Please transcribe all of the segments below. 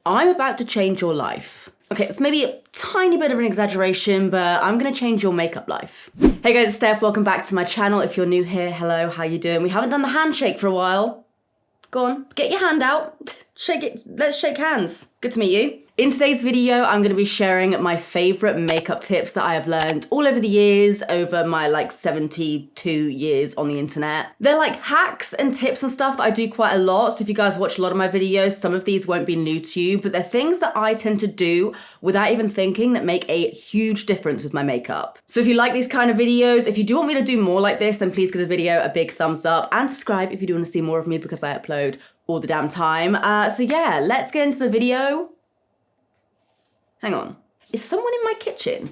I'm about to change your life. Okay, it's maybe a tiny bit of an exaggeration, but I'm gonna change your makeup life. Hey guys, it's Steph, welcome back to my channel. If you're new here, hello, how you doing? We haven't done the handshake for a while. Go on, get your hand out. Shake it, let's shake hands. Good to meet you. In today's video, I'm gonna be sharing my favorite makeup tips that I have learned all over the years, over my 72 years on the internet. They're like hacks and tips and stuff that I do quite a lot. So if you guys watch a lot of my videos, some of these won't be new to you, but they're things that I tend to do without even thinking that make a huge difference with my makeup. So if you like these kind of videos, if you do want me to do more like this, then please give the video a big thumbs up and subscribe if you do want to see more of me because I upload all the damn time. So yeah, let's get into the video. Hang on, is someone in my kitchen?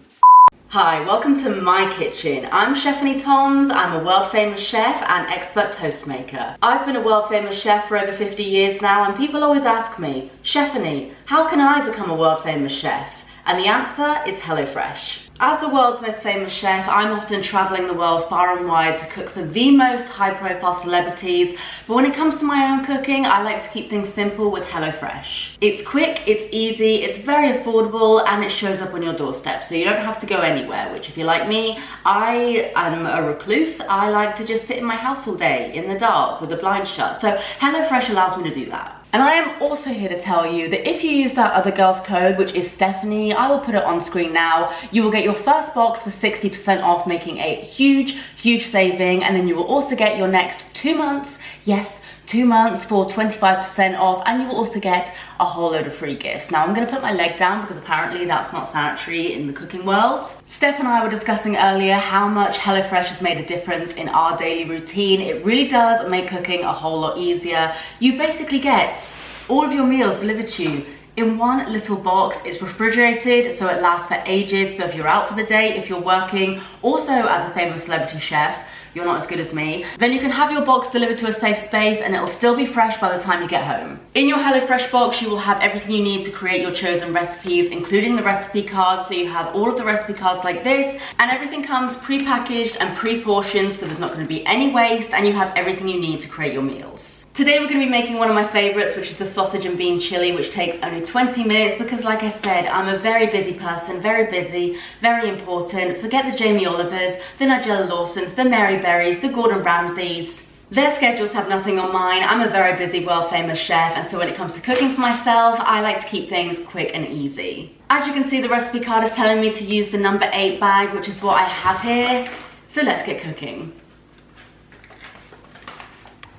Hi, welcome to my kitchen. I'm Steph Toms. I'm a world famous chef and expert toast maker. I've been a world famous chef for over 50 years now, and people always ask me, Stephanie, how can I become a world famous chef? And the answer is HelloFresh. As the world's most famous chef, I'm often traveling the world far and wide to cook for the most high-profile celebrities, but when it comes to my own cooking, I like to keep things simple with HelloFresh. It's quick, it's easy, it's very affordable, and it shows up on your doorstep, so you don't have to go anywhere, which if you're like me, I am a recluse. I like to just sit in my house all day, in the dark, with the blinds shut, so HelloFresh allows me to do that. And I am also here to tell you that if you use that other girl's code, which is Stephanie, I will put it on screen now, you will get your first box for 60% off, making a huge, huge saving. And then you will also get your next 2 months, yes, 2 months for 25% off, and you will also get a whole load of free gifts. Now I'm gonna put my leg down because apparently that's not sanitary in the cooking world. Steph and I were discussing earlier how much HelloFresh has made a difference in our daily routine. It really does make cooking a whole lot easier. You basically get all of your meals delivered to you in one little box. It's refrigerated, so it lasts for ages. So if you're out for the day, if you're working, also as a famous celebrity chef, you're not as good as me, then you can have your box delivered to a safe space and it'll still be fresh by the time you get home. In your HelloFresh box, you will have everything you need to create your chosen recipes, including the recipe cards. So you have all of the recipe cards like this, and everything comes pre-packaged and pre-portioned, so there's not gonna be any waste, and you have everything you need to create your meals. Today we're gonna be making one of my favorites, which is the sausage and bean chili, which takes only 20 minutes because, like I said, I'm a very busy person, very busy, very important. Forget the Jamie Olivers, the Nigella Lawsons, the Mary Berries, the Gordon Ramsays. Their schedules have nothing on mine. I'm a very busy, world famous chef, and so when it comes to cooking for myself, I like to keep things quick and easy. As you can see, the recipe card is telling me to use the number 8 bag, which is what I have here. So let's get cooking.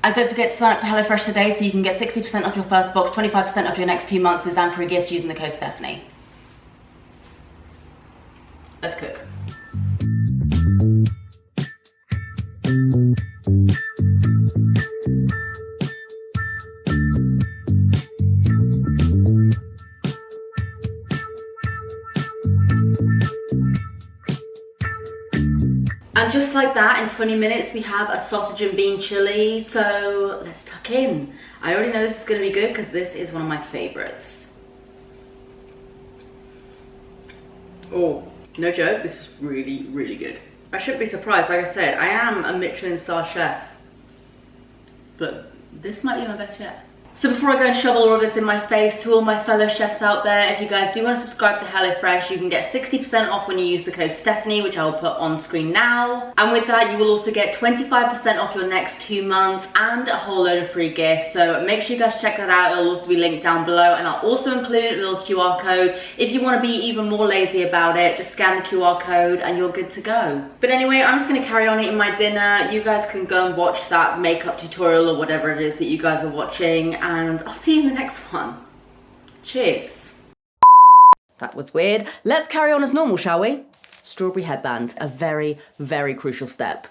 And don't forget to sign up to HelloFresh today so you can get 60% off your first box, 25% off your next 2 months, and free gifts using the code Stephanie. Let's cook. And just like that, in 20 minutes, we have a sausage and bean chili. So let's tuck in. I already know this is gonna be good because this is one of my favorites. Oh, no joke, this is really, really good. I shouldn't be surprised, like I said, I am a Michelin star chef, but this might be my best yet. So before I go and shovel all of this in my face, to all my fellow chefs out there, if you guys do want to subscribe to HelloFresh, you can get 60% off when you use the code Stephanie, which I will put on screen now. And with that, you will also get 25% off your next 2 months and a whole load of free gifts. So make sure you guys check that out. It'll also be linked down below, and I'll also include a little QR code. If you want to be even more lazy about it, just scan the QR code and you're good to go. But anyway, I'm just going to carry on eating my dinner. You guys can go and watch that makeup tutorial or whatever it is that you guys are watching, and I'll see you in the next one. Cheers. That was weird. Let's carry on as normal, shall we? Strawberry headband, a very, very crucial step.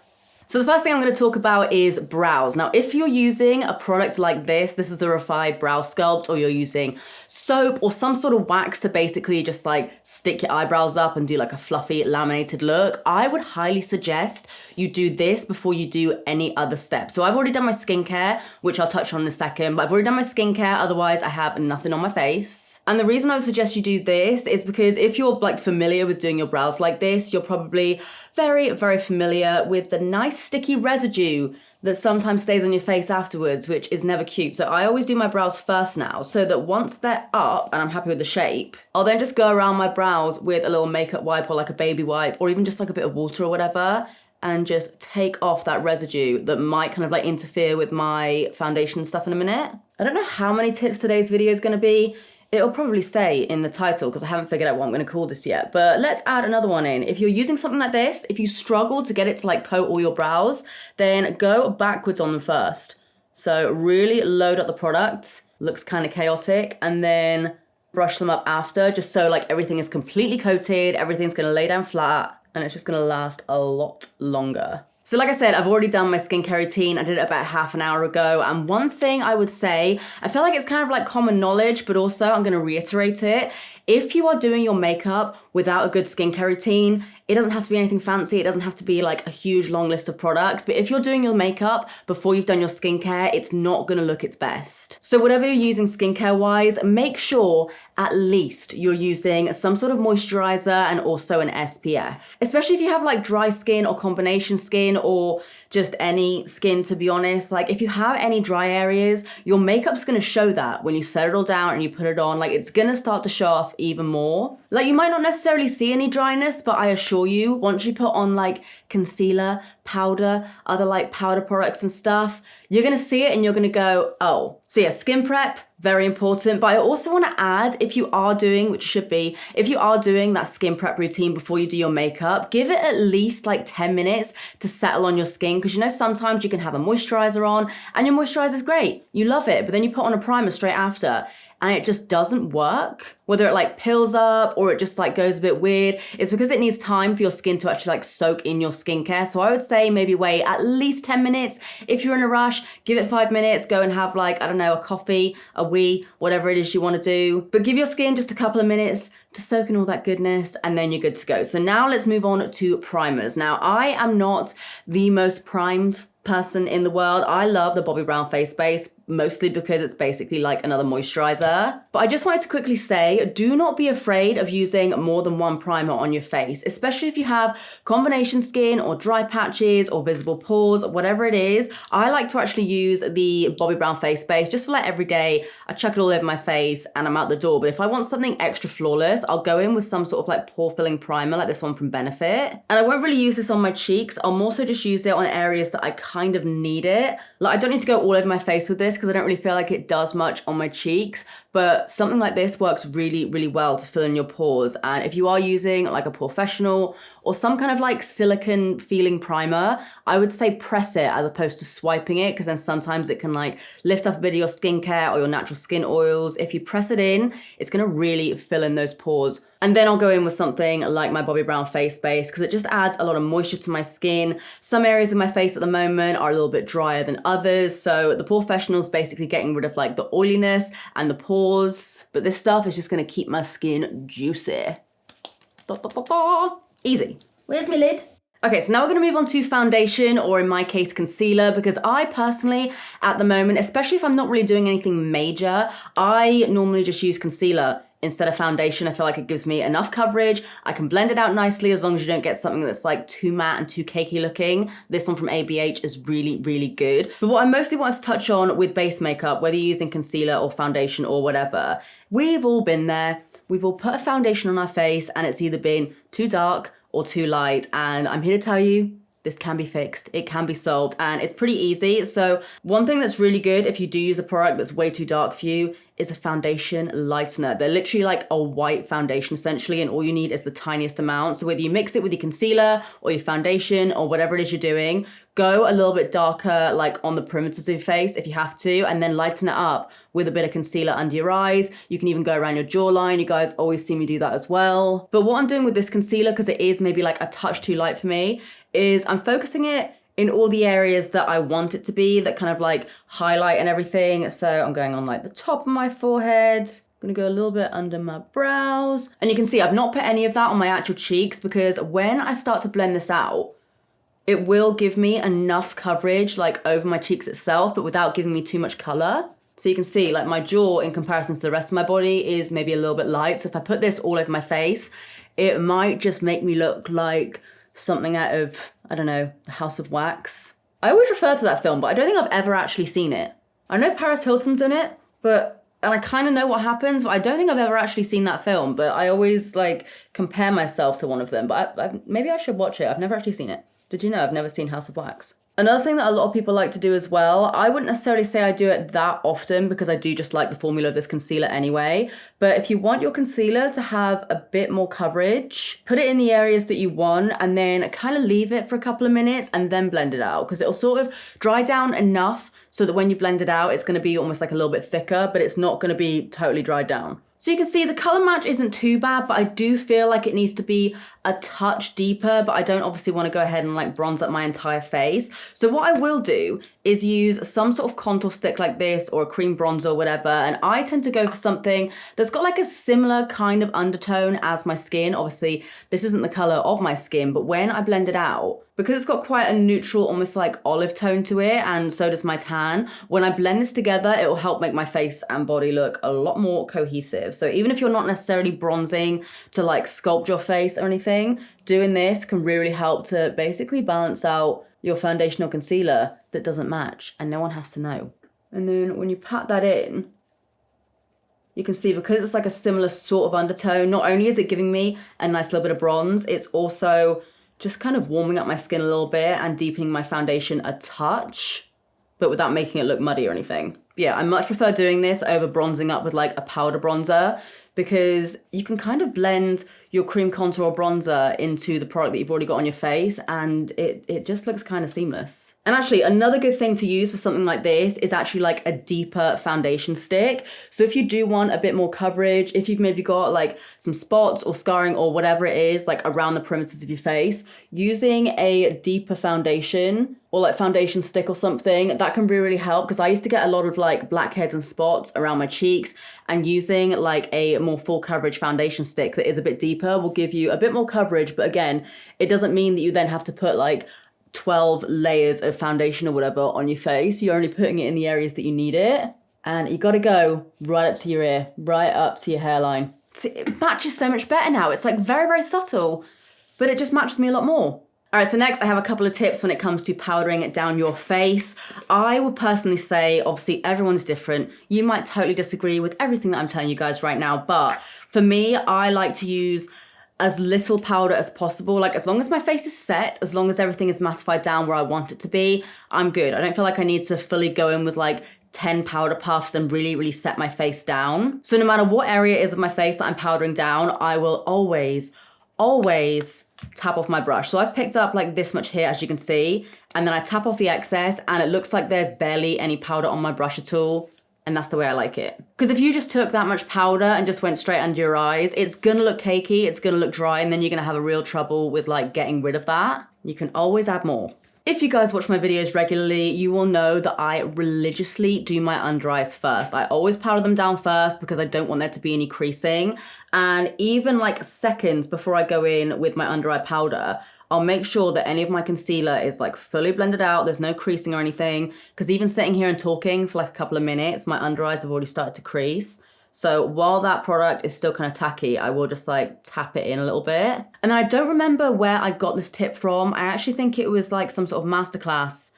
So the first thing I'm going to talk about is brows. Now, if you're using a product like this is the Refi Brow Sculpt, or you're using soap or some sort of wax to basically just stick your eyebrows up and do a fluffy laminated look, I would highly suggest you do this before you do any other step. So I've already done my skincare, which I'll touch on in a second, but I've already done my skincare, otherwise I have nothing on my face. And the reason I would suggest you do this is because if you're familiar with doing your brows like this, you're probably very, very familiar with the nice sticky residue that sometimes stays on your face afterwards, which is never cute. So I always do my brows first now, so that once they're up and I'm happy with the shape, I'll then just go around my brows with a little makeup wipe or like a baby wipe or even just like a bit of water or whatever, and just take off that residue that might kind of like interfere with my foundation and stuff in a minute. I don't know how many tips today's video is gonna be. It'll probably stay in the title because I haven't figured out what I'm gonna call this yet, but let's add another one in. If you're using something like this, if you struggle to get it to like coat all your brows, then go backwards on them first. So really load up the product, looks kind of chaotic, and then brush them up after, just so like everything is completely coated, everything's gonna lay down flat, and it's just gonna last a lot longer. So like I said, I've already done my skincare routine. I did it about half an hour ago. And one thing I would say, I feel like it's kind of like common knowledge, but also I'm gonna reiterate it. If you are doing your makeup without a good skincare routine, it doesn't have to be anything fancy. It doesn't have to be like a huge long list of products. But if you're doing your makeup before you've done your skincare, it's not gonna look its best. So whatever you're using skincare wise, make sure at least you're using some sort of moisturizer and also an SPF. Especially if you have like dry skin or combination skin or just any skin, to be honest. Like if you have any dry areas, your makeup's gonna show that when you set it all down and you put it on. Like it's gonna start to show off even more. Like you might not necessarily see any dryness, but I assure you, once you put on like concealer, powder, other like powder products and stuff, you're gonna see it and you're gonna go, oh. So yeah, skin prep, very important. But I also wanna add, if you are doing, which should be, if you are doing that skin prep routine before you do your makeup, give it at least like 10 minutes to settle on your skin. Because you know, sometimes you can have a moisturizer on and your moisturizer is great. You love it, but then you put on a primer straight after and it just doesn't work. Whether it like pills up or it just like goes a bit weird, it's because it needs time for your skin to actually like soak in your skincare. So I would say maybe wait at least 10 minutes. If you're in a rush, give it 5 minutes, go and have like, I don't know, a coffee, a wee, whatever it is you wanna do. But give your skin just a couple of minutes to soak in all that goodness and then you're good to go. So now let's move on to primers. Now I am not the most primed person in the world. I love the Bobbi Brown face base, mostly because it's basically like another moisturizer. But I just wanted to quickly say, do not be afraid of using more than one primer on your face, especially if you have combination skin or dry patches or visible pores, whatever it is. I like to actually use the Bobbi Brown face base just for like every day. I chuck it all over my face and I'm out the door. But if I want something extra flawless, I'll go in with some sort of like pore filling primer like this one from Benefit. And I won't really use this on my cheeks. I'll more so just use it on areas that I kind of need it. Like I don't need to go all over my face with this because I don't really feel like it does much on my cheeks, but something like this works really, really well to fill in your pores. And if you are using like a professional or some kind of like silicone feeling primer, I would say press it as opposed to swiping it, because then sometimes it can like lift up a bit of your skincare or your natural skin oils. If you press it in, it's gonna really fill in those pores. And then I'll go in with something like my Bobbi Brown face base because it just adds a lot of moisture to my skin. Some areas of my face at the moment are a little bit drier than others. So the POREfessional's basically getting rid of like the oiliness and the pores. But this stuff is just gonna keep my skin juicy. Da, da, da, da. Easy. Where's my lid? Okay, so now we're gonna move on to foundation, or in my case, concealer, because I personally, at the moment, especially if I'm not really doing anything major, I normally just use concealer instead of foundation. I feel like it gives me enough coverage. I can blend it out nicely as long as you don't get something that's like too matte and too cakey looking. This one from ABH is really, really good. But what I mostly wanted to touch on with base makeup, whether you're using concealer or foundation or whatever, we've all been there. We've all put a foundation on our face and it's either been too dark or too light. And I'm here to tell you, this can be fixed. It can be solved and it's pretty easy. So one thing that's really good if you do use a product that's way too dark for you is a foundation lightener. They're literally like a white foundation essentially, and all you need is the tiniest amount. So whether you mix it with your concealer or your foundation or whatever it is you're doing, go a little bit darker like on the perimeters of your face if you have to, and then lighten it up with a bit of concealer under your eyes. You can even go around your jawline. You guys always see me do that as well. But what I'm doing with this concealer, because it is maybe like a touch too light for me, is I'm focusing it in all the areas that I want it to be, that kind of like highlight and everything. So I'm going on like the top of my forehead. I'm gonna go a little bit under my brows. And you can see I've not put any of that on my actual cheeks, because when I start to blend this out, it will give me enough coverage like over my cheeks itself, but without giving me too much color. So you can see like my jaw in comparison to the rest of my body is maybe a little bit light. So if I put this all over my face, it might just make me look like something out of, I don't know, The House of Wax. I always refer to that film, but I don't think I've ever actually seen it. I know Paris Hilton's in it, and I kind of know what happens, but I don't think I've ever actually seen that film. But I always like compare myself to one of them. But maybe I should watch it. I've never actually seen it. Did you know I've never seen House of Wax? Another thing that a lot of people like to do as well, I wouldn't necessarily say I do it that often because I do just like the formula of this concealer anyway. But if you want your concealer to have a bit more coverage, put it in the areas that you want and then kind of leave it for a couple of minutes and then blend it out, because it'll sort of dry down enough so that when you blend it out, it's going to be almost like a little bit thicker, but it's not going to be totally dried down. So you can see the color match isn't too bad, but I do feel like it needs to be a touch deeper, but I don't obviously want to go ahead and like bronze up my entire face. So what I will do is use some sort of contour stick like this or a cream bronzer or whatever. And I tend to go for something that's got like a similar kind of undertone as my skin. Obviously, this isn't the color of my skin, but when I blend it out, because it's got quite a neutral, almost like olive tone to it, and so does my tan, when I blend this together, it will help make my face and body look a lot more cohesive. So even if you're not necessarily bronzing to like sculpt your face or anything, doing this can really help to basically balance out your foundation or concealer that doesn't match and no one has to know. And then when you pat that in, you can see because it's like a similar sort of undertone, not only is it giving me a nice little bit of bronze, it's also just kind of warming up my skin a little bit and deepening my foundation a touch, but without making it look muddy or anything. Yeah, I much prefer doing this over bronzing up with like a powder bronzer, because you can kind of blend your cream contour or bronzer into the product that you've already got on your face, and it just looks kind of seamless. And actually, another good thing to use for something like this is actually like a deeper foundation stick. So if you do want a bit more coverage, if you've maybe got like some spots or scarring or whatever it is, like around the perimeters of your face, using a deeper foundation or like foundation stick or something, that can really help, because I used to get a lot of like blackheads and spots around my cheeks, and using like a more full coverage foundation stick that is a bit deeper will give you a bit more coverage. But again, it doesn't mean that you then have to put like 12 layers of foundation or whatever on your face. You're only putting it in the areas that you need it, and you gotta go right up to your ear, right up to your hairline. It matches so much better now. It's like very, very subtle, but it just matches me a lot more. All right, so next I have a couple of tips when it comes to powdering down your face. I would personally say, obviously everyone's different. You might totally disagree with everything that I'm telling you guys right now, but for me, I like to use as little powder as possible. Like as long as my face is set, as long as everything is massified down where I want it to be, I'm good. I don't feel like I need to fully go in with like 10 powder puffs and really, really set my face down. So no matter what area it is of my face that I'm powdering down, I will always tap off my brush. So I've picked up like this much here, as you can see, and then I tap off the excess and it looks like there's barely any powder on my brush at all. And that's the way I like it. Because if you just took that much powder and just went straight under your eyes, it's gonna look cakey, it's gonna look dry, and then you're gonna have a real trouble with like getting rid of that. You can always add more. If you guys watch my videos regularly, you will know that I religiously do my under eyes first. I always powder them down first because I don't want there to be any creasing. And even like seconds before I go in with my under eye powder, I'll make sure that any of my concealer is like fully blended out. There's no creasing or anything. Because even sitting here and talking for like a couple of minutes, my under eyes have already started to crease. So while that product is still kind of tacky, I will just like tap it in a little bit. And then I don't remember where I got this tip from. I actually think it was like some sort of masterclass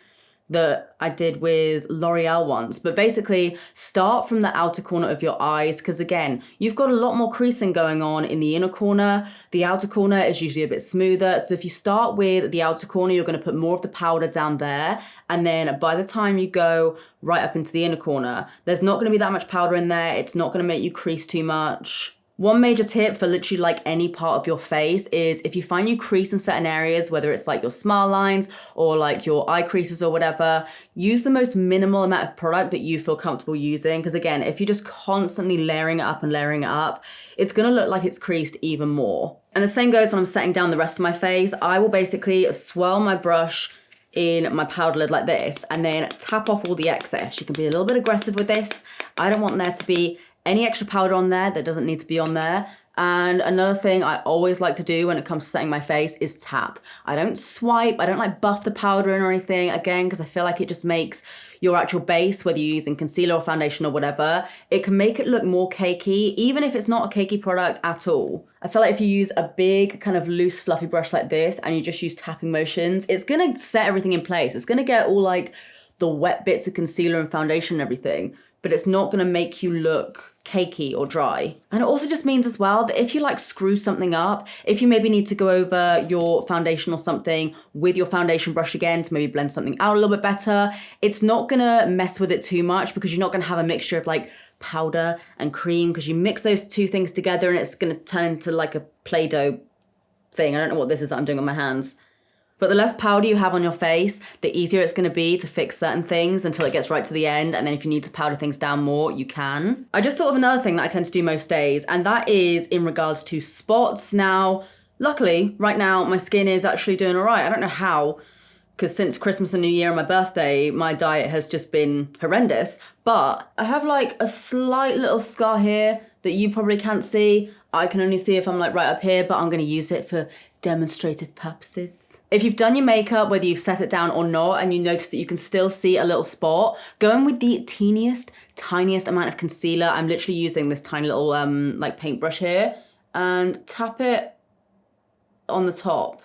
that I did with L'Oreal once. But basically, start from the outer corner of your eyes, because again, you've got a lot more creasing going on in the inner corner. The outer corner is usually a bit smoother. So if you start with the outer corner, you're going to put more of the powder down there. And then by the time you go right up into the inner corner, there's not going to be that much powder in there. It's not going to make you crease too much. One major tip for literally like any part of your face is if you find you crease in certain areas, whether it's like your smile lines or like your eye creases or whatever, use the most minimal amount of product that you feel comfortable using. Because again, if you're just constantly layering it up and layering it up, it's gonna look like it's creased even more. And the same goes when I'm setting down the rest of my face. I will basically swirl my brush in my powder lid like this and then tap off all the excess. You can be a little bit aggressive with this. I don't want there to be any extra powder on there that doesn't need to be on there. And another thing I always like to do when it comes to setting my face is tap. I don't swipe, I don't like buff the powder in or anything, again, because I feel like it just makes your actual base, whether you're using concealer or foundation or whatever, it can make it look more cakey, even if it's not a cakey product at all. I feel like if you use a big kind of loose fluffy brush like this and you just use tapping motions, it's gonna set everything in place. It's gonna get all like the wet bits of concealer and foundation and everything, but it's not gonna make you look cakey or dry. And it also just means as well that if you like screw something up, if you maybe need to go over your foundation or something with your foundation brush again to maybe blend something out a little bit better, it's not gonna mess with it too much because you're not gonna have a mixture of like powder and cream, because you mix those two things together and it's gonna turn into like a Play-Doh thing. I don't know what this is that I'm doing on my hands. But the less powder you have on your face, the easier it's gonna be to fix certain things until it gets right to the end. And then if you need to powder things down more, you can. I just thought of another thing that I tend to do most days, and that is in regards to spots. Now, luckily, right now, my skin is actually doing all right. I don't know how, because since Christmas and New Year and my birthday, my diet has just been horrendous. But I have like a slight little scar here that you probably can't see. I can only see if I'm like right up here, but I'm gonna use it for demonstrative purposes. If you've done your makeup, whether you've set it down or not, and you notice that you can still see a little spot, go in with the tiniest amount of concealer. I'm literally using this tiny little like paintbrush here, and tap it on the top.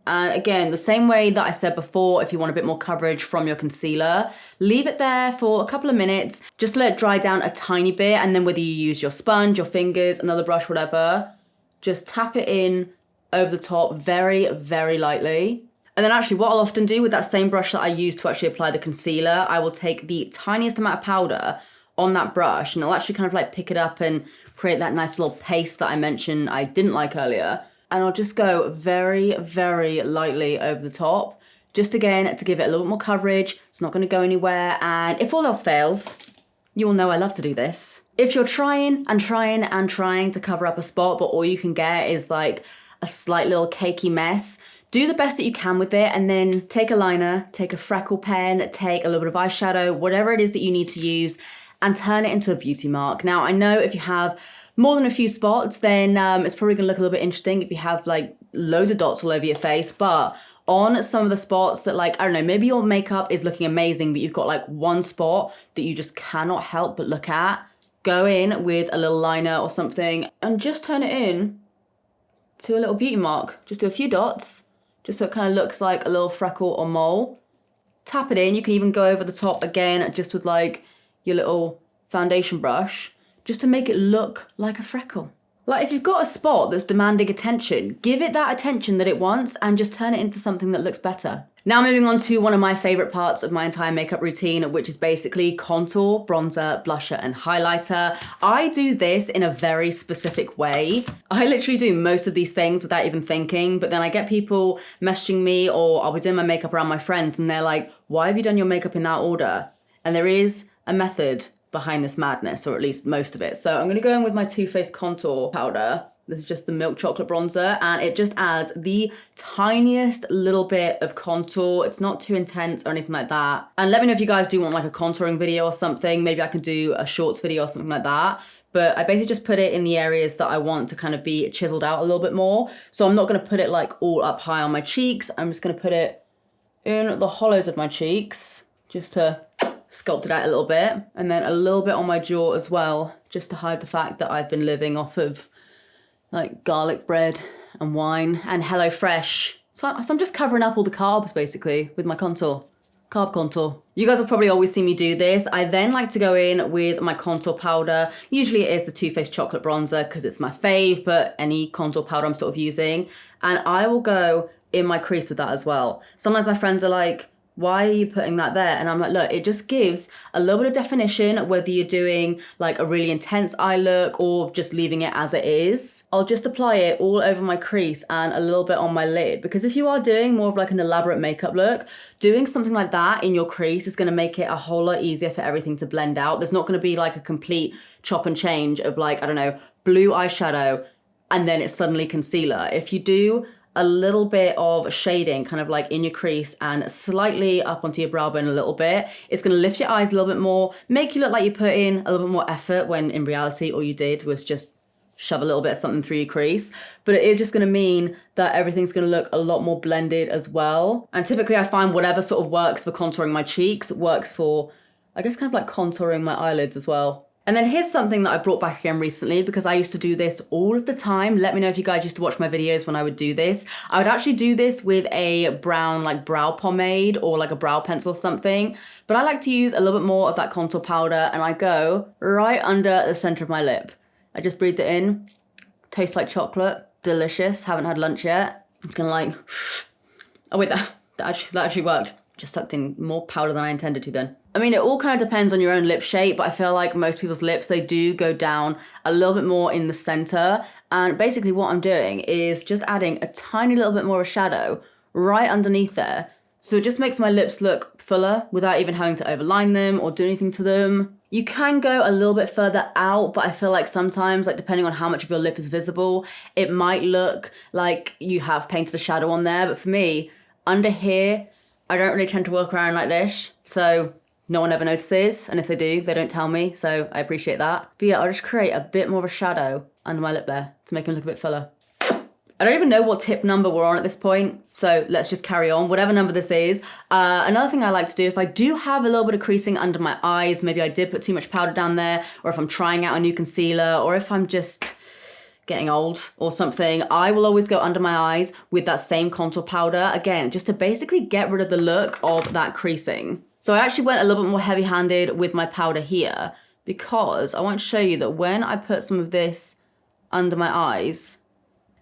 And again, the same way that I said before, if you want a bit more coverage from your concealer, leave it there for a couple of minutes, just let it dry down a tiny bit, and then whether you use your sponge, your fingers, another brush, whatever, just tap it in over the top very, very lightly. And then actually what I'll often do with that same brush that I use to actually apply the concealer, I will take the tiniest amount of powder on that brush, and I'll actually kind of like pick it up and create that nice little paste that I mentioned I didn't like earlier. And I'll just go very, very lightly over the top, just again to give it a little bit more coverage. It's not gonna go anywhere. And if all else fails, you all know I love to do this. If you're trying to cover up a spot, but all you can get is like a slight little cakey mess, do the best that you can with it, and then take a liner, take a freckle pen, take a little bit of eyeshadow, whatever it is that you need to use, and turn it into a beauty mark. Now, I know if you have more than a few spots, then it's probably gonna look a little bit interesting if you have like loads of dots all over your face, but on some of the spots that like, I don't know, maybe your makeup is looking amazing, but you've got like one spot that you just cannot help but look at, go in with a little liner or something and just turn it in to a little beauty mark. Just do a few dots, just so it kind of looks like a little freckle or mole. Tap it in. You can even go over the top again, just with like your little foundation brush, just to make it look like a freckle. Like if you've got a spot that's demanding attention, give it that attention that it wants and just turn it into something that looks better. Now moving on to one of my favorite parts of my entire makeup routine, which is basically contour, bronzer, blusher, and highlighter. I do this in a very specific way. I literally do most of these things without even thinking, but then I get people messaging me, or I'll be doing my makeup around my friends and they're like, why have you done your makeup in that order? And there is a method behind this madness, or at least most of it. So I'm gonna go in with my Too Faced contour powder. This is just the milk chocolate bronzer, and it just adds the tiniest little bit of contour. It's not too intense or anything like that. And let me know if you guys do want like a contouring video or something. Maybe I can do a shorts video or something like that. But I basically just put it in the areas that I want to kind of be chiseled out a little bit more. So I'm not gonna put it like all up high on my cheeks. I'm just gonna put it in the hollows of my cheeks, just to sculpt it out a little bit, and then a little bit on my jaw as well, just to hide the fact that I've been living off of like garlic bread and wine and HelloFresh. So I'm just covering up all the carbs basically with my contour, carb contour. You guys will probably always see me do this. I then like to go in with my contour powder. Usually it is the Too Faced chocolate bronzer because it's my fave, but any contour powder I'm sort of using. And I will go in my crease with that as well. Sometimes my friends are like, why are you putting that there? And I'm like, look, it just gives a little bit of definition, whether you're doing like a really intense eye look or just leaving it as it is. I'll just apply it all over my crease and a little bit on my lid, because if you are doing more of like an elaborate makeup look, doing something like that in your crease is gonna make it a whole lot easier for everything to blend out. There's not gonna be like a complete chop and change of like, I don't know, blue eyeshadow and then it's suddenly concealer. If you do a little bit of shading kind of like in your crease and slightly up onto your brow bone a little bit. It's going to lift your eyes a little bit more, make you look like you put in a little bit more effort when in reality all you did was just shove a little bit of something through your crease. But it is just going to mean that everything's going to look a lot more blended as well. And typically I find whatever sort of works for contouring my cheeks works for, I guess, kind of like contouring my eyelids as well. And then here's something that I brought back again recently because I used to do this all of the time. Let me know if you guys used to watch my videos when I would do this. I would actually do this with a brown like brow pomade or like a brow pencil or something. But I like to use a little bit more of that contour powder and I go right under the center of my lip. I just breathed it in. Tastes like chocolate. Delicious. Haven't had lunch yet. I'm just gonna like, oh wait, that actually worked. Just sucked in more powder than I intended to then. I mean, it all kind of depends on your own lip shape, but I feel like most people's lips, they do go down a little bit more in the center. And basically what I'm doing is just adding a tiny little bit more of shadow right underneath there. So it just makes my lips look fuller without even having to overline them or do anything to them. You can go a little bit further out, but I feel like sometimes, like depending on how much of your lip is visible, it might look like you have painted a shadow on there. But for me, under here, I don't really tend to work around like this. So no one ever notices, and if they do, they don't tell me, so I appreciate that. But yeah, I'll just create a bit more of a shadow under my lip there to make them look a bit fuller. I don't even know what tip number we're on at this point, so let's just carry on, whatever number this is. Another thing I like to do, if I do have a little bit of creasing under my eyes, maybe I did put too much powder down there, or if I'm trying out a new concealer, or if I'm just getting old or something, I will always go under my eyes with that same contour powder, again, just to basically get rid of the look of that creasing. So I actually went a little bit more heavy-handed with my powder here because I want to show you that when I put some of this under my eyes,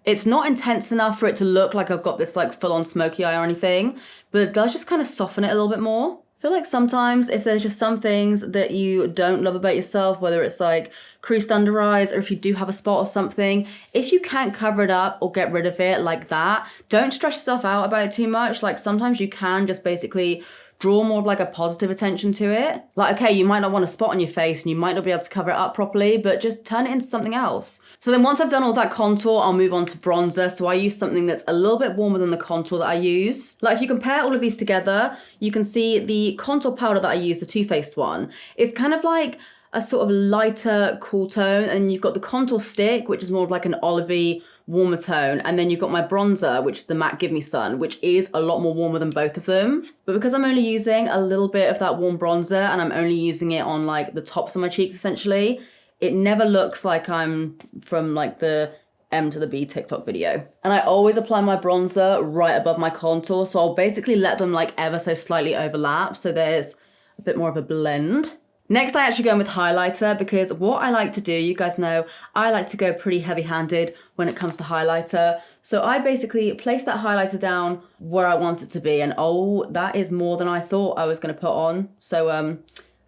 it's not intense enough for it to look like I've got this like full-on smoky eye or anything, but it does just kind of soften it a little bit more. I feel like sometimes if there's just some things that you don't love about yourself, whether it's like creased under eyes or if you do have a spot or something, if you can't cover it up or get rid of it like that, don't stress yourself out about it too much. Like sometimes you can just basically draw more of like a positive attention to it. Like, okay, you might not want a spot on your face and you might not be able to cover it up properly, but just turn it into something else. So then once I've done all that contour, I'll move on to bronzer. So I use something that's a little bit warmer than the contour that I use. Like if you compare all of these together, you can see the contour powder that I use, the Too Faced one, is kind of like a sort of lighter cool tone, and you've got the contour stick, which is more of like an olivey warmer tone, and then you've got my bronzer, which is the matte Give Me Sun, which is a lot more warmer than both of them. But because I'm only using a little bit of that warm bronzer and I'm only using it on like the tops of my cheeks essentially, it never looks like I'm from like the M to the B TikTok video. And I always apply my bronzer right above my contour, so I'll basically let them like ever so slightly overlap so there's a bit more of a blend. Next, I actually go in with highlighter because what I like to do, you guys know, I like to go pretty heavy-handed when it comes to highlighter. So I basically place that highlighter down where I want it to be. And oh, that is more than I thought I was going to put on. So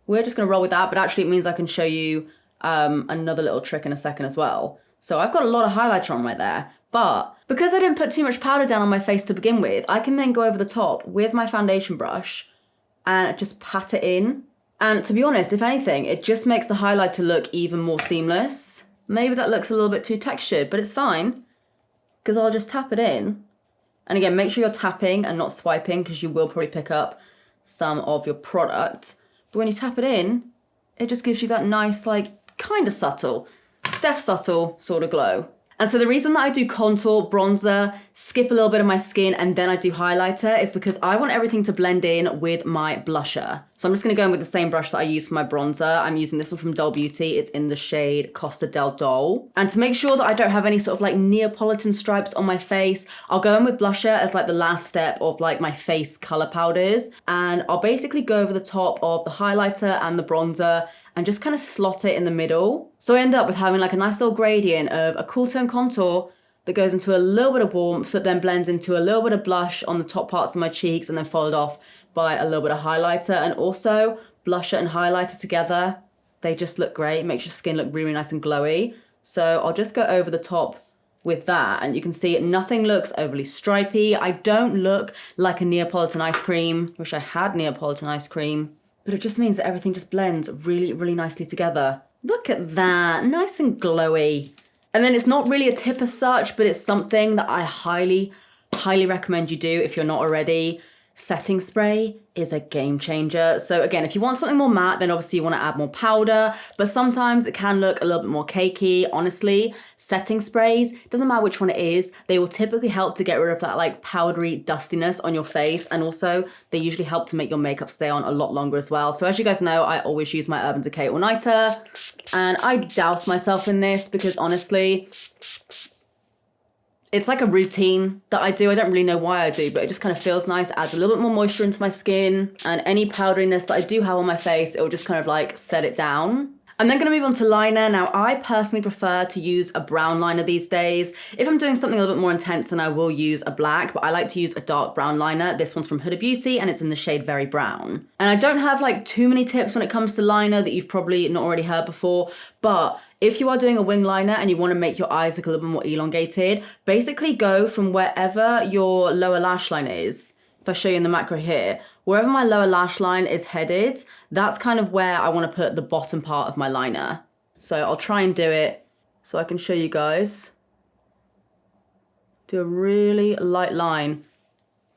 we're just going to roll with that. But actually, it means I can show you another little trick in a second as well. So I've got a lot of highlighter on right there. But because I didn't put too much powder down on my face to begin with, I can then go over the top with my foundation brush and just pat it in. And to be honest, if anything, it just makes the highlighter look even more seamless. Maybe that looks a little bit too textured, but it's fine because I'll just tap it in. And again, make sure you're tapping and not swiping because you will probably pick up some of your product. But when you tap it in, it just gives you that nice, like, kind of subtle, Steph subtle sort of glow. And so the reason that I do contour, bronzer, skip a little bit of my skin, and then I do highlighter is because I want everything to blend in with my blusher. So I'm just gonna go in with the same brush that I use for my bronzer. I'm using this one from Doll Beauty. It's in the shade Costa del Doll. And to make sure that I don't have any sort of like Neapolitan stripes on my face, I'll go in with blusher as like the last step of like my face color powders. And I'll basically go over the top of the highlighter and the bronzer and just kind of slot it in the middle. So I end up with having like a nice little gradient of a cool tone contour that goes into a little bit of warmth that then blends into a little bit of blush on the top parts of my cheeks and then followed off by a little bit of highlighter. And also blusher and highlighter together, they just look great. It makes your skin look really nice and glowy. So I'll just go over the top with that, and you can see nothing looks overly stripy. I don't look like a Neapolitan ice cream. Wish I had Neapolitan ice cream. But it just means that everything just blends really, really nicely together. Look at that, nice and glowy. And then it's not really a tip as such, but it's something that I highly, highly recommend you do if you're not already. Setting spray is a game changer. So again, if you want something more matte, then obviously you want to add more powder, but sometimes it can look a little bit more cakey. Honestly, setting sprays, doesn't matter which one it is, they will typically help to get rid of that like powdery dustiness on your face. And also they usually help to make your makeup stay on a lot longer as well. So as you guys know, I always use my Urban Decay All Nighter, and I douse myself in this because honestly, it's like a routine that I do. I don't really know why I do, but it just kind of feels nice. It adds a little bit more moisture into my skin, and any powderiness that I do have on my face, it will just kind of like set it down. I'm then going to move on to liner. Now, I personally prefer to use a brown liner these days. If I'm doing something a little bit more intense, then I will use a black, but I like to use a dark brown liner. This one's from Huda Beauty, and it's in the shade Very Brown. And I don't have like too many tips when it comes to liner that you've probably not already heard before, but if you are doing a wing liner and you want to make your eyes look a little bit more elongated, basically go from wherever your lower lash line is. If I show you in the macro here, wherever my lower lash line is headed, that's kind of where I want to put the bottom part of my liner. So I'll try and do it so I can show you guys. Do a really light line,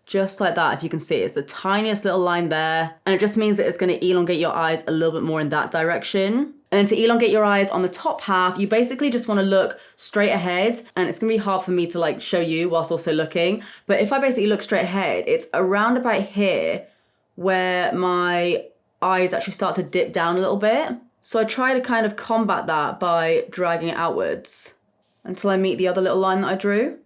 just like that. If you can see, it's the tiniest little line there. And it just means that it's going to elongate your eyes a little bit more in that direction. And then to elongate your eyes on the top half, you basically just want to look straight ahead. And it's going to be hard for me to like show you whilst also looking. But if I basically look straight ahead, it's around about here where my eyes actually start to dip down a little bit. So I try to kind of combat that by dragging it outwards until I meet the other little line that I drew.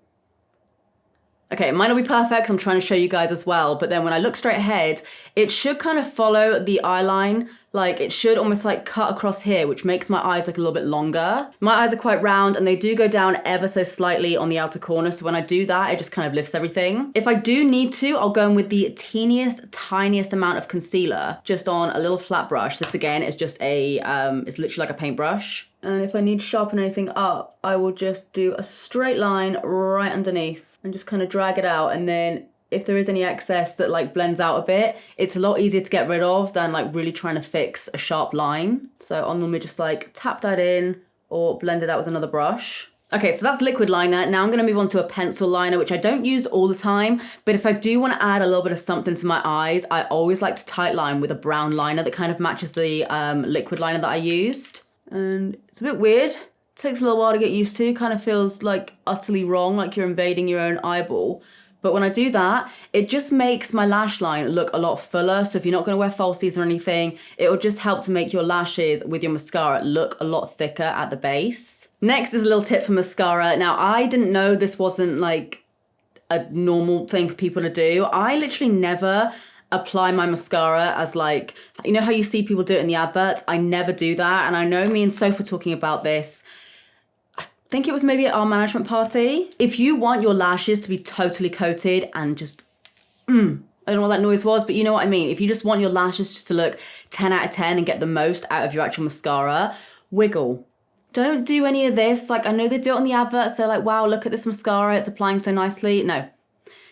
Okay, it might not be perfect, I'm trying to show you guys as well, but then when I look straight ahead, it should kind of follow the eye line. Like it should almost like cut across here, which makes my eyes look a little bit longer. My eyes are quite round and they do go down ever so slightly on the outer corner. So when I do that, it just kind of lifts everything. If I do need to, I'll go in with the teeniest, tiniest amount of concealer just on a little flat brush. This again is just it's literally like a paintbrush. And if I need to sharpen anything up, I will just do a straight line right underneath and just kind of drag it out. And then if there is any excess that like blends out a bit, it's a lot easier to get rid of than like really trying to fix a sharp line. So I'll normally just like tap that in or blend it out with another brush. Okay, so that's liquid liner. Now I'm gonna move on to a pencil liner, which I don't use all the time, but if I do wanna add a little bit of something to my eyes, I always like to tight line with a brown liner that kind of matches the liquid liner that I used. And it's a bit weird. It takes a little while to get used to. Kind of feels like utterly wrong, like you're invading your own eyeball. But when I do that, it just makes my lash line look a lot fuller. So if you're not going to wear falsies or anything, it will just help to make your lashes with your mascara look a lot thicker at the base. Next is a little tip for mascara. Now, I didn't know this wasn't like a normal thing for people to do. I literally never apply my mascara as like, you know how you see people do it in the adverts? I never do that. And I know me and Soph were talking about this. I think it was maybe at our management party. If you want your lashes to be totally coated and just, I don't know what that noise was, but you know what I mean. If you just want your lashes just to look 10 out of 10 and get the most out of your actual mascara, wiggle. Don't do any of this. Like, I know they do it on the adverts. They're like, wow, look at this mascara. It's applying so nicely. No,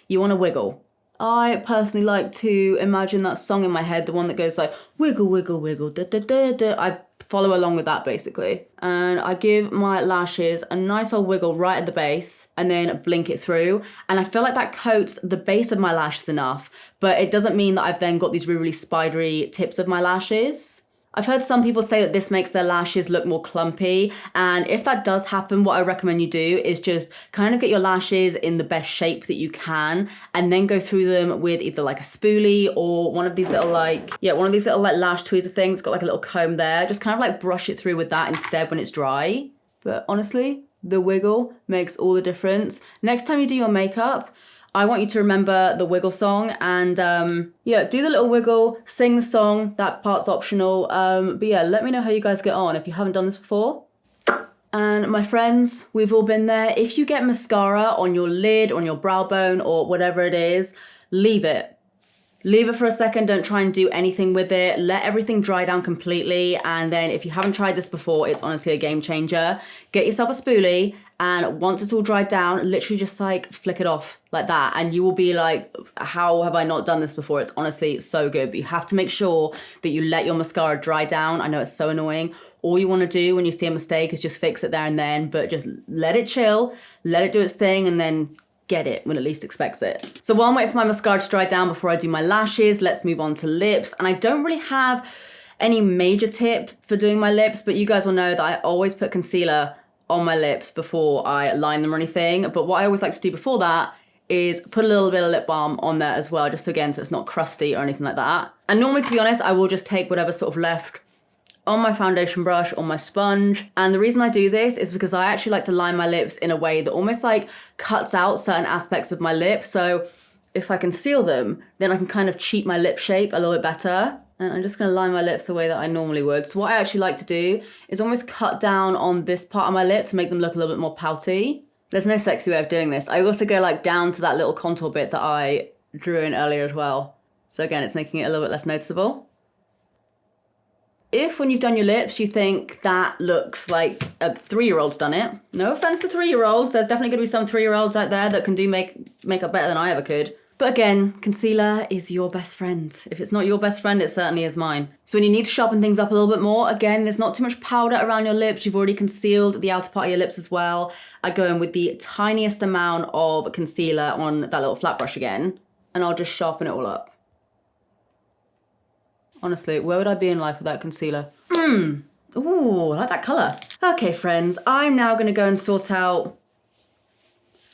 you want to wiggle. I personally like to imagine that song in my head, the one that goes like, wiggle, wiggle, wiggle, da, da, da, da. I follow along with that basically. And I give my lashes a nice old wiggle right at the base and then blink it through. And I feel like that coats the base of my lashes enough, but it doesn't mean that I've then got these really, really spidery tips of my lashes. I've heard some people say that this makes their lashes look more clumpy, and if that does happen, what I recommend you do is just kind of get your lashes in the best shape that you can and then go through them with either like a spoolie or one of these little like lash tweezer things, got like a little comb there. Just kind of like brush it through with that instead when it's dry. But honestly, the wiggle makes all the difference. Next time you do your makeup, I want you to remember the wiggle song and yeah, do the little wiggle, sing the song, that part's optional. But yeah, let me know how you guys get on if you haven't done this before. And my friends, we've all been there. If you get mascara on your lid, on your brow bone or whatever it is, leave it. Leave it for a second, don't try and do anything with it. Let everything dry down completely. And then if you haven't tried this before, it's honestly a game changer. Get yourself a spoolie and once it's all dried down, literally just like flick it off like that. And you will be like, how have I not done this before? It's honestly so good, but you have to make sure that you let your mascara dry down. I know it's so annoying. All you want to do when you see a mistake is just fix it there and then, but just let it chill, let it do its thing and then get it when it least expects it. So while I'm waiting for my mascara to dry down before I do my lashes, let's move on to lips. And I don't really have any major tip for doing my lips, but you guys will know that I always put concealer on my lips before I line them or anything. But what I always like to do before that is put a little bit of lip balm on there as well, just again, so it's not crusty or anything like that. And normally, to be honest, I will just take whatever's sort of left on my foundation brush or my sponge. And the reason I do this is because I actually like to line my lips in a way that almost like cuts out certain aspects of my lips. So if I conceal them, then I can kind of cheat my lip shape a little bit better. And I'm just gonna line my lips the way that I normally would. So what I actually like to do is almost cut down on this part of my lip to make them look a little bit more pouty. There's no sexy way of doing this. I also go like down to that little contour bit that I drew in earlier as well. So again, it's making it a little bit less noticeable. If when you've done your lips, you think that looks like a 3-year-old's done it, no offense to 3-year-olds, there's definitely gonna be some 3-year-olds out there that can do makeup better than I ever could. But again, concealer is your best friend. If it's not your best friend, it certainly is mine. So when you need to sharpen things up a little bit more, again, there's not too much powder around your lips. You've already concealed the outer part of your lips as well. I go in with the tiniest amount of concealer on that little flat brush again, and I'll just sharpen it all up. Honestly, where would I be in life without concealer? Ooh, I like that color. Okay, friends, I'm now gonna go and sort out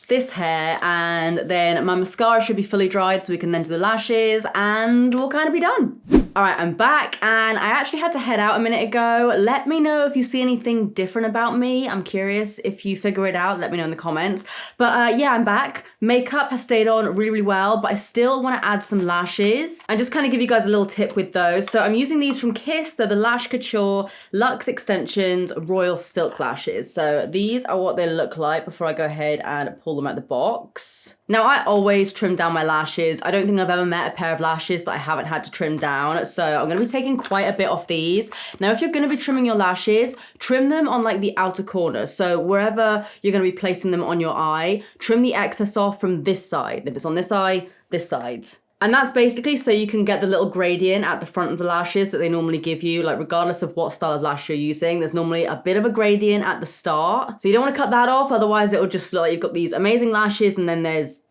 this hair, and then my mascara should be fully dried so we can then do the lashes and we'll kind of be done. All right, I'm back, and I actually had to head out a minute ago. Let me know if you see anything different about me. I'm curious if you figure it out, let me know in the comments. But yeah, I'm back. Makeup has stayed on really, really well, but I still wanna add some lashes and just kind of give you guys a little tip with those. So I'm using these from Kiss. They're the Lash Couture Luxe Extensions Royal Silk Lashes. So these are what they look like before I go ahead and pull them out the box. Now, I always trim down my lashes. I don't think I've ever met a pair of lashes that I haven't had to trim down. So I'm gonna be taking quite a bit off these. Now, if you're gonna be trimming your lashes, trim them on like the outer corner. So wherever you're gonna be placing them on your eye, trim the excess off from this side. If it's on this eye, this side. And that's basically so you can get the little gradient at the front of the lashes that they normally give you, like regardless of what style of lash you're using, there's normally a bit of a gradient at the start. So you don't want to cut that off, otherwise it'll just look like you've got these amazing lashes and then there's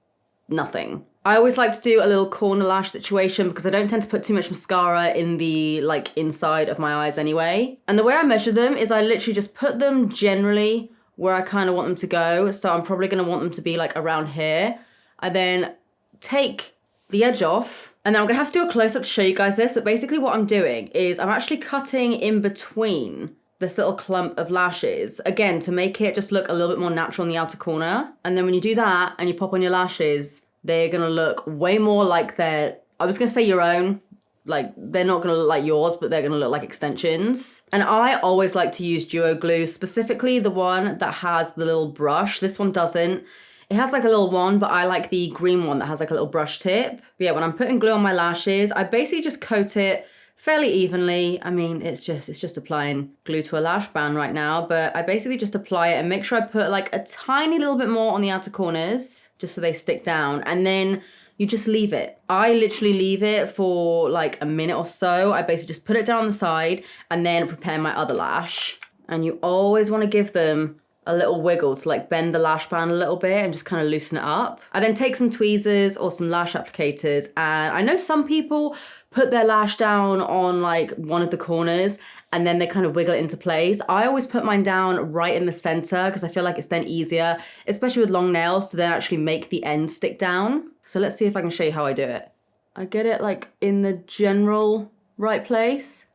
nothing. I always like to do a little corner lash situation because I don't tend to put too much mascara in the like inside of my eyes anyway. And the way I measure them is I literally just put them generally where I kind of want them to go. So I'm probably going to want them to be like around here. I then take the edge off, and then I'm gonna have to do a close-up to show you guys this, but basically what I'm doing is I'm actually cutting in between this little clump of lashes, again, to make it just look a little bit more natural in the outer corner. And then when you do that and you pop on your lashes, they're gonna look way more like they're, I was gonna say your own, like they're not gonna look like yours, but they're gonna look like extensions. And I always like to use duo glue, specifically the one that has the little brush. This one doesn't. It has like a little one, but I like the green one that has like a little brush tip. But yeah, when I'm putting glue on my lashes, I basically just coat it fairly evenly. I mean, it's just applying glue to a lash band right now, but I basically just apply it and make sure I put like a tiny little bit more on the outer corners, just so they stick down. And then you just leave it. I literally leave it for like a minute or so. I basically just put it down on the side and then prepare my other lash. And you always want to give them a little wiggle to like bend the lash band a little bit and just kind of loosen it up. I then take some tweezers or some lash applicators, and I know some people put their lash down on like one of the corners and then they kind of wiggle it into place. I always put mine down right in the center because I feel like it's then easier, especially with long nails, to then actually make the end stick down. So let's see if I can show you how I do it. I get it like in the general right place,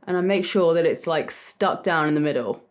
and I make sure that it's like stuck down in the middle.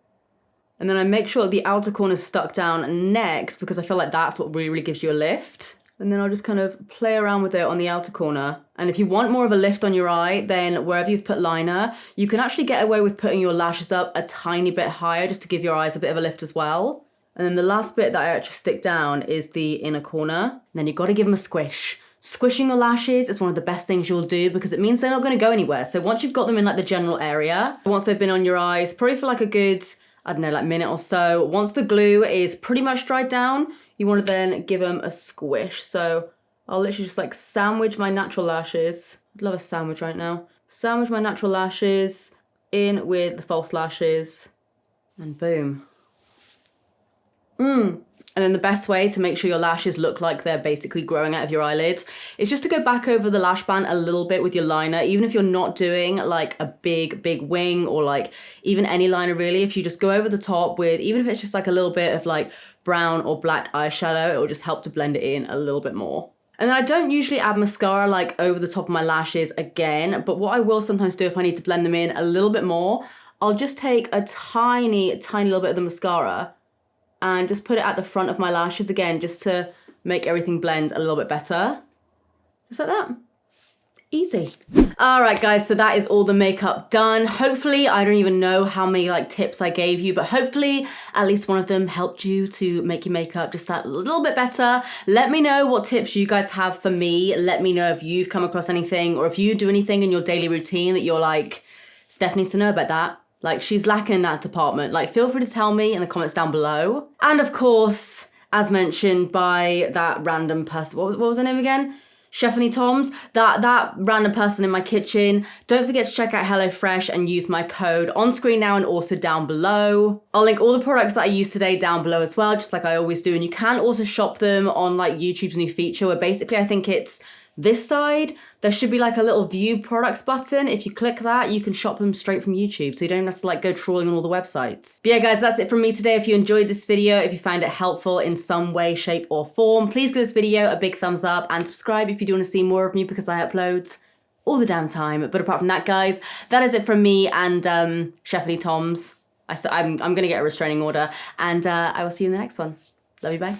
And then I make sure the outer corner's stuck down next because I feel like that's what really gives you a lift. And then I'll just kind of play around with it on the outer corner. And if you want more of a lift on your eye, then wherever you've put liner, you can actually get away with putting your lashes up a tiny bit higher just to give your eyes a bit of a lift as well. And then the last bit that I actually stick down is the inner corner. And then you've got to give them a squish. Squishing your lashes is one of the best things you'll do because it means they're not going to go anywhere. So once you've got them in like the general area, once they've been on your eyes, probably for like a good, I don't know, like minute or so. Once the glue is pretty much dried down, you want to then give them a squish. So I'll literally just like sandwich my natural lashes. I'd love a sandwich right now. Sandwich my natural lashes in with the false lashes and boom. And then the best way to make sure your lashes look like they're basically growing out of your eyelids is just to go back over the lash band a little bit with your liner, even if you're not doing like a big wing or like even any liner really. If you just go over the top with, even if it's just like a little bit of like brown or black eyeshadow, it will just help to blend it in a little bit more. And then I don't usually add mascara like over the top of my lashes again, but what I will sometimes do if I need to blend them in a little bit more, I'll just take a tiny little bit of the mascara and just put it at the front of my lashes again, just to make everything blend a little bit better. Just like that. Easy. All right, guys, so that is all the makeup done. Hopefully, I don't even know how many like tips I gave you, but hopefully at least one of them helped you to make your makeup just that little bit better. Let me know what tips you guys have for me. Let me know if you've come across anything or if you do anything in your daily routine that you're like, Steph needs to know about that. Like, she's lacking in that department. Like, feel free to tell me in the comments down below. And of course, as mentioned by that random person, what was her name again? Steph Toms, that random person in my kitchen. Don't forget to check out HelloFresh and use my code on screen now and also down below. I'll link all the products that I used today down below as well, just like I always do. And you can also shop them on like YouTube's new feature where basically I think it's this side, there should be like a little view products button. If you click that, you can shop them straight from YouTube. So you don't have to like go trawling on all the websites. But yeah, guys, that's it from me today. If you enjoyed this video, if you found it helpful in some way, shape or form, please give this video a big thumbs up and subscribe if you do want to see more of me because I upload all the damn time. But apart from that, guys, that is it from me and Steph Toms. I'm going to get a restraining order and I will see you in the next one. Love you, bye.